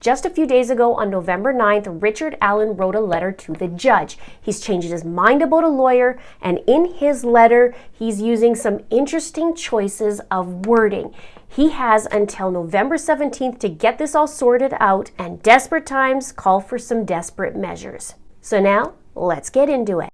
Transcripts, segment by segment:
Just a few days ago on November 9th, Richard Allen wrote a letter to the judge. He's changed his mind about a lawyer, and in his letter, he's using some interesting choices of wording. He has until November 17th to get this all sorted out, and desperate times call for some desperate measures. So now, let's get into it.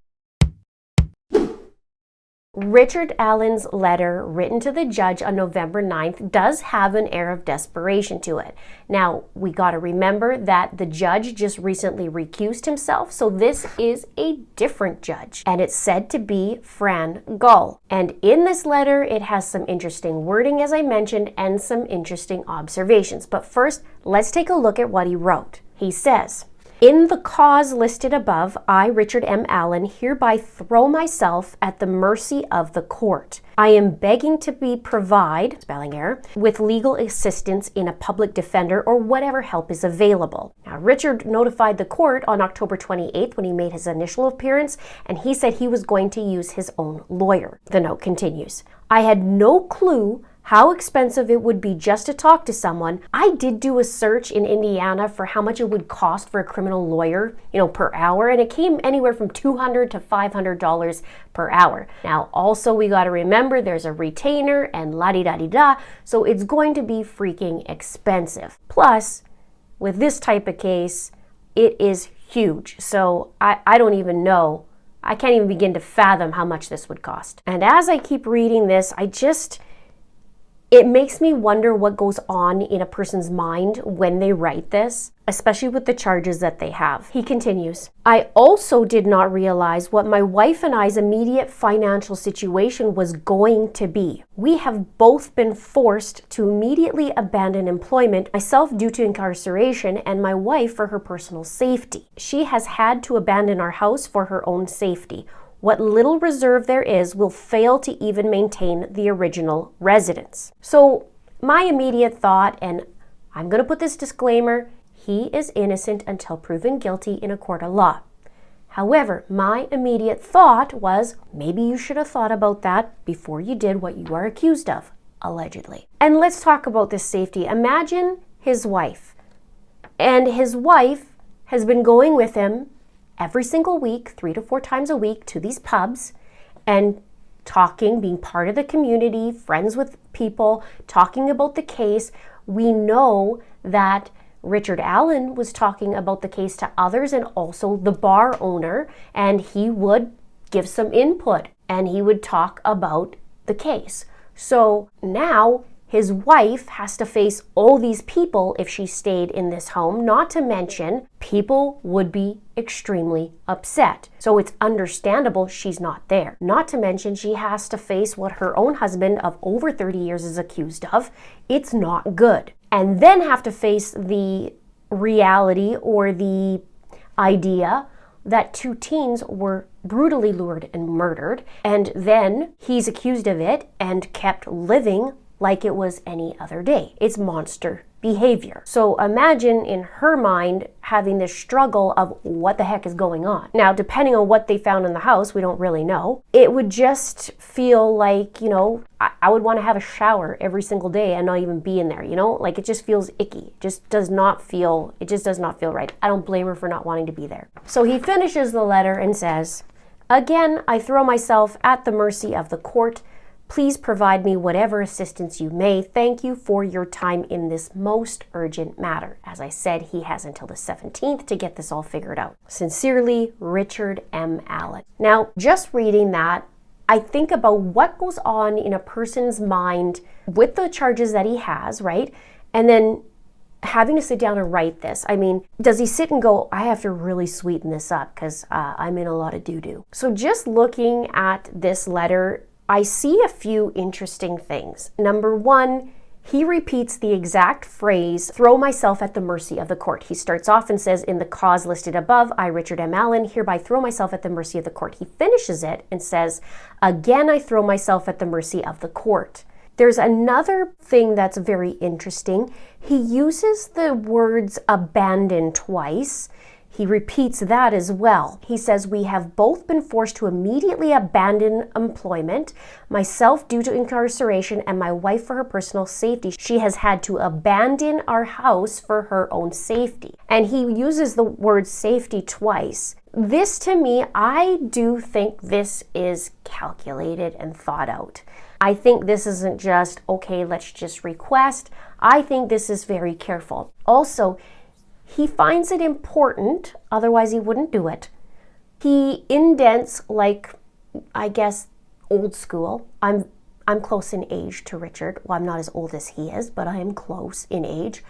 Richard Allen's letter written to the judge on November 9th does have an air of desperation to it. Now, we got to remember that the judge just recently recused himself, so this is a different judge, and it's said to be Fran Gull. And in this letter, it has some interesting wording, as I mentioned, and some interesting observations. But first, let's take a look at what he wrote. He says, "In the cause listed above, I, Richard M. Allen, hereby throw myself at the mercy of the court. I am begging to be provided, spelling error, with legal assistance in a public defender or whatever help is available." Now, Richard notified the court on October 28th when he made his initial appearance, and he said he was going to use his own lawyer. The note continues, "I had no clue how expensive it would be just to talk to someone. I did do a search in Indiana for how much it would cost for a criminal lawyer, per hour, and it came anywhere from $200 to $500 per hour. Now, also we got to remember there's a retainer and la-di-da-di-da, so it's going to be freaking expensive. Plus, with this type of case, it is huge, so I don't even know. I can't even begin to fathom how much this would cost." And as I keep reading this, it makes me wonder what goes on in a person's mind when they write this, especially with the charges that they have. He continues, "I also did not realize what my wife and I's immediate financial situation was going to be. We have both been forced to immediately abandon employment, myself due to incarceration and my wife for her personal safety. She has had to abandon our house for her own safety. What little reserve there is will fail to even maintain the original residence." So my immediate thought, and I'm going to put this disclaimer, he is innocent until proven guilty in a court of law. However, my immediate thought was, maybe you should have thought about that before you did what you are accused of, allegedly. And let's talk about this safety. Imagine his wife, and his wife has been going with him every single week, 3 to 4 times a week, to these pubs and talking, being part of the community, friends with people, talking about the case. We know that Richard Allen was talking about the case to others and also the bar owner, and he would give some input and he would talk about the case. So now his wife has to face all these people if she stayed in this home, not to mention people would be extremely upset. So it's understandable she's not there. Not to mention she has to face what her own husband of over 30 years is accused of. It's not good. And then have to face the reality or the idea that 2 teens were brutally lured and murdered, and then he's accused of it and kept living like it was any other day. It's monster behavior. So imagine in her mind having this struggle of what the heck is going on. Now, depending on what they found in the house, we don't really know. It would just feel like, I would want to have a shower every single day and not even be in there, Like it just feels icky. It just does not feel right. I don't blame her for not wanting to be there. So he finishes the letter and says, "Again, I throw myself at the mercy of the court. Please provide me whatever assistance you may. Thank you for your time in this most urgent matter." As I said, he has until the 17th to get this all figured out. Sincerely, Richard M. Allen. Now, just reading that, I think about what goes on in a person's mind with the charges that he has, right? And then having to sit down and write this. I mean, does he sit and go, I have to really sweeten this up because I'm in a lot of doo-doo. So just looking at this letter, I see a few interesting things. Number one, he repeats the exact phrase, "throw myself at the mercy of the court." He starts off and says, "In the cause listed above, I, Richard M. Allen, hereby throw myself at the mercy of the court." He finishes it and says, "Again, I throw myself at the mercy of the court." There's another thing that's very interesting. He uses the words abandon twice. He repeats that as well. He says, we have both been forced to immediately abandon employment, myself due to incarceration and my wife for her personal safety. She has had to abandon our house for her own safety. And he uses the word safety twice. This to me, I do think this is calculated and thought out. I think this isn't just, okay, let's just request. I think this is very careful. Also, he finds it important, otherwise he wouldn't do it. He indents like, I guess, old school. I'm close in age to Richard. Well, I'm not as old as he is, but I am close in age.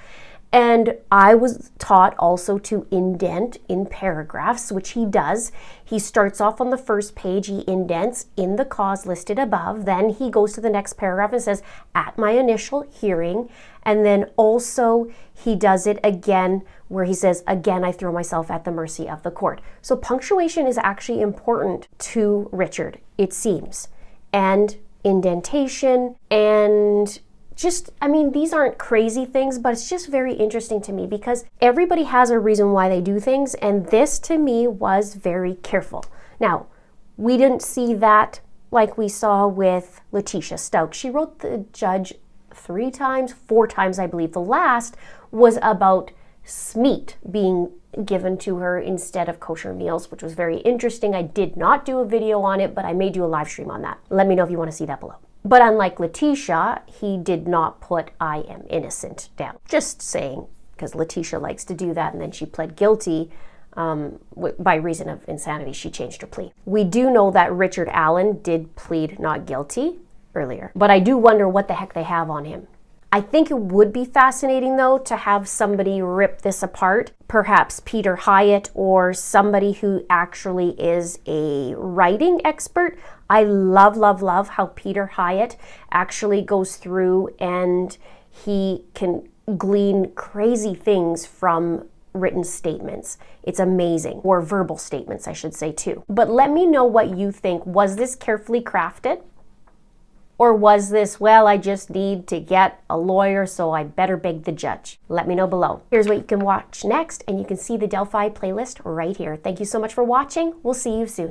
And I was taught also to indent in paragraphs, which he does. He starts off on the first page, he indents in the cause listed above. Then he goes to the next paragraph and says, at my initial hearing. And then also he does it again where he says, again, I throw myself at the mercy of the court. So punctuation is actually important to Richard, it seems. And indentation and just, I mean, these aren't crazy things, but it's just very interesting to me because everybody has a reason why they do things, and this to me was very careful. Now, we didn't see that like we saw with Letitia Stokes. She wrote the judge 3 times, 4 times, I believe. The last was about Smeat being given to her instead of kosher meals, which was very interesting. I did not do a video on it, but I may do a live stream on that. Let me know if you want to see that below. But unlike Letitia, he did not put I am innocent down. Just saying, because Letitia likes to do that, and then she pled guilty by reason of insanity. She changed her plea. We do know that Richard Allen did plead not guilty earlier, but I do wonder what the heck they have on him. I think it would be fascinating, though, to have somebody rip this apart. Perhaps Peter Hyatt or somebody who actually is a writing expert. I love, love, love how Peter Hyatt actually goes through and he can glean crazy things from written statements. It's amazing. Or verbal statements, I should say, too. But let me know what you think. Was this carefully crafted? Or was this, well, I just need to get a lawyer, so I better beg the judge? Let me know below. Here's what you can watch next, and you can see the Delphi playlist right here. Thank you so much for watching. We'll see you soon.